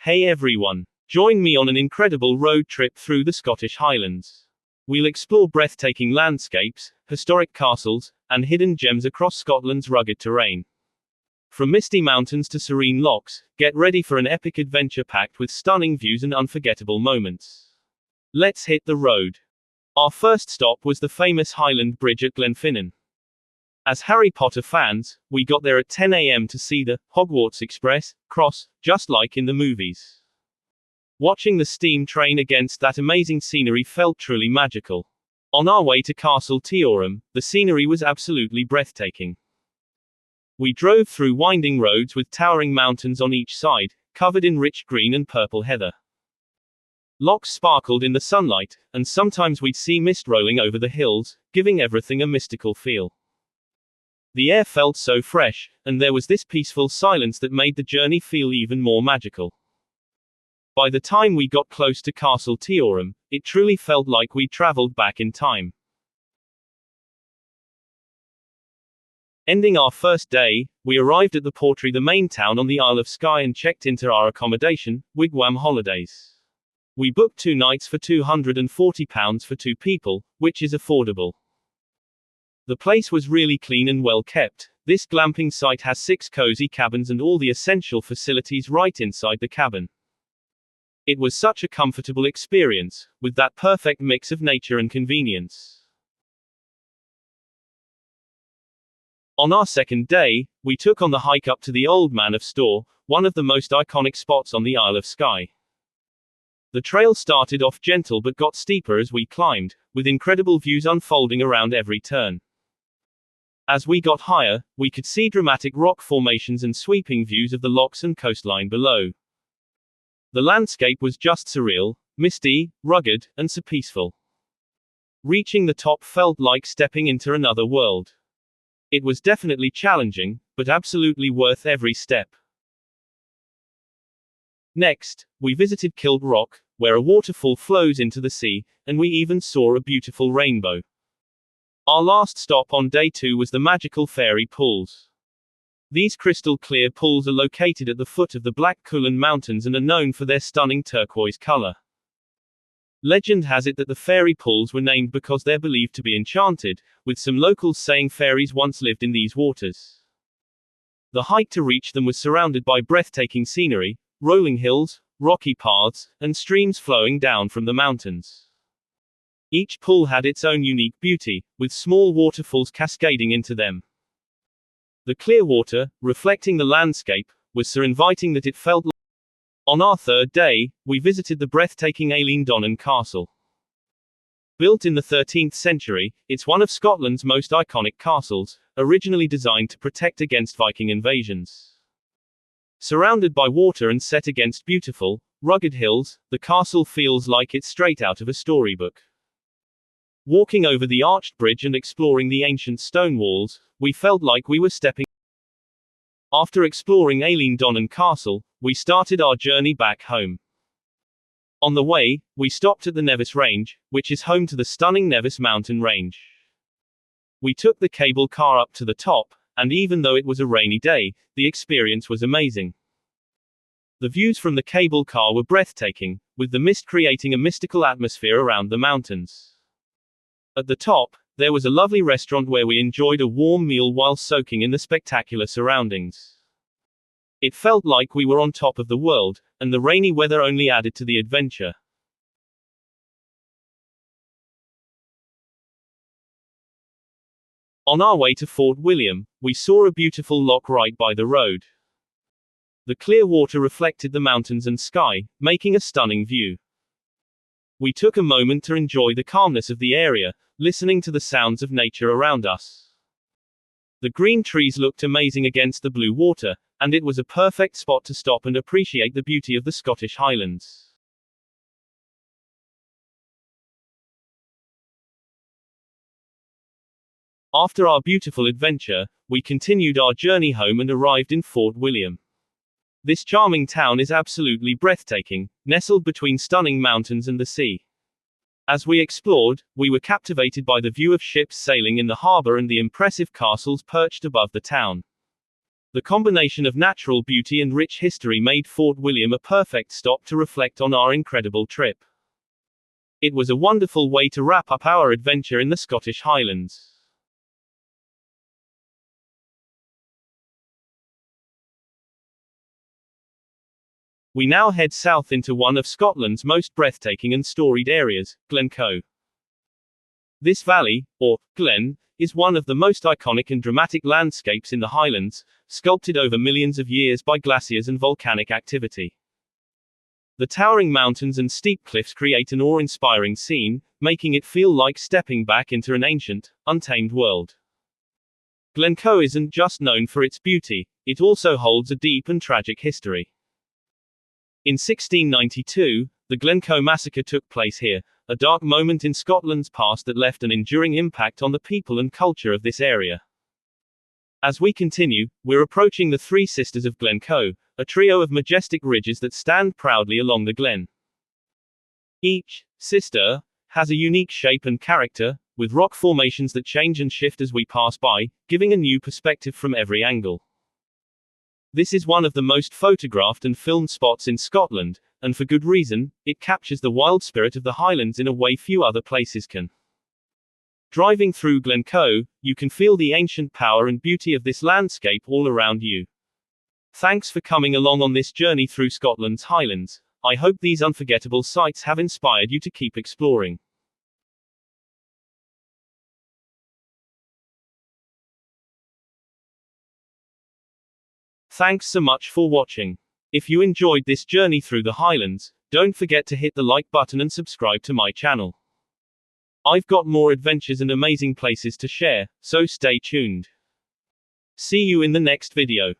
Hey everyone! Join me on an incredible road trip through the Scottish Highlands. We'll explore breathtaking landscapes, historic castles, and hidden gems across Scotland's rugged terrain. From misty mountains to serene lochs, get ready for an epic adventure packed with stunning views and unforgettable moments. Let's hit the road. Our first stop was the famous Highland Bridge at Glenfinnan. As Harry Potter fans, we got there at 10 a.m. to see the Hogwarts Express cross, just like in the movies. Watching the steam train against that amazing scenery felt truly magical. On our way to Castle Teorum, the scenery was absolutely breathtaking. We drove through winding roads with towering mountains on each side, covered in rich green and purple heather. Lochs sparkled in the sunlight, and sometimes we'd see mist rolling over the hills, giving everything a mystical feel. The air felt so fresh, and there was this peaceful silence that made the journey feel even more magical. By the time we got close to Castle Teorum, it truly felt like we'd traveled back in time. Ending our first day, we arrived at the Portree, the main town on the Isle of Skye, and checked into our accommodation, Wigwam Holidays. We booked 2 nights for £240 for 2 people, which is affordable. The place was really clean and well kept. This glamping site has 6 cozy cabins and all the essential facilities right inside the cabin. It was such a comfortable experience, with that perfect mix of nature and convenience. On our second day, we took on the hike up to the Old Man of Storr, one of the most iconic spots on the Isle of Skye. The trail started off gentle but got steeper as we climbed, with incredible views unfolding around every turn. As we got higher, we could see dramatic rock formations and sweeping views of the lochs and coastline below. The landscape was just surreal, misty, rugged, and so peaceful. Reaching the top felt like stepping into another world. It was definitely challenging, but absolutely worth every step. Next, we visited Kilt Rock, where a waterfall flows into the sea, and we even saw a beautiful rainbow. Our last stop on day 2 was the magical fairy pools. These crystal clear pools are located at the foot of the Black Cuillin Mountains and are known for their stunning turquoise color. Legend has it that the fairy pools were named because they're believed to be enchanted, with some locals saying fairies once lived in these waters. The hike to reach them was surrounded by breathtaking scenery, rolling hills, rocky paths, and streams flowing down from the mountains. Each pool had its own unique beauty, with small waterfalls cascading into them. The clear water, reflecting the landscape, was so inviting that it felt like. On our third day, we visited the breathtaking Eilean Donnan Castle. Built in the 13th century, it's one of Scotland's most iconic castles, originally designed to protect against Viking invasions. Surrounded by water and set against beautiful, rugged hills, the castle feels like it's straight out of a storybook. Walking over the arched bridge and exploring the ancient stone walls, we felt like we were stepping. After exploring Eilean Donnan Castle, we started our journey back home. On the way, we stopped at the Nevis Range, which is home to the stunning Nevis mountain range. We took the cable car up to the top, and even though it was a rainy day, the experience was amazing. The views from the cable car were breathtaking, with the mist creating a mystical atmosphere around the mountains. At the top, there was a lovely restaurant where we enjoyed a warm meal while soaking in the spectacular surroundings. It felt like we were on top of the world, and the rainy weather only added to the adventure. On our way to Fort William, we saw a beautiful loch right by the road. The clear water reflected the mountains and sky, making a stunning view. We took a moment to enjoy the calmness of the area, listening to the sounds of nature around us. The green trees looked amazing against the blue water, and it was a perfect spot to stop and appreciate the beauty of the Scottish Highlands. After our beautiful adventure, we continued our journey home and arrived in Fort William. This charming town is absolutely breathtaking, nestled between stunning mountains and the sea. As we explored, we were captivated by the view of ships sailing in the harbor and the impressive castles perched above the town. The combination of natural beauty and rich history made Fort William a perfect stop to reflect on our incredible trip. It was a wonderful way to wrap up our adventure in the Scottish Highlands. We now head south into one of Scotland's most breathtaking and storied areas, Glencoe. This valley, or glen, is one of the most iconic and dramatic landscapes in the Highlands, sculpted over millions of years by glaciers and volcanic activity. The towering mountains and steep cliffs create an awe-inspiring scene, making it feel like stepping back into an ancient, untamed world. Glencoe isn't just known for its beauty, it also holds a deep and tragic history. In 1692, the Glencoe massacre took place here, a dark moment in Scotland's past that left an enduring impact on the people and culture of this area. As we continue, we're approaching the Three Sisters of Glencoe, a trio of majestic ridges that stand proudly along the glen. Each sister has a unique shape and character, with rock formations that change and shift as we pass by, giving a new perspective from every angle. This is one of the most photographed and filmed spots in Scotland, and for good reason. It captures the wild spirit of the Highlands in a way few other places can. Driving through Glencoe, you can feel the ancient power and beauty of this landscape all around you. Thanks for coming along on this journey through Scotland's Highlands. I hope these unforgettable sights have inspired you to keep exploring. Thanks so much for watching. If you enjoyed this journey through the Highlands, don't forget to hit the like button and subscribe to my channel. I've got more adventures and amazing places to share, so stay tuned. See you in the next video.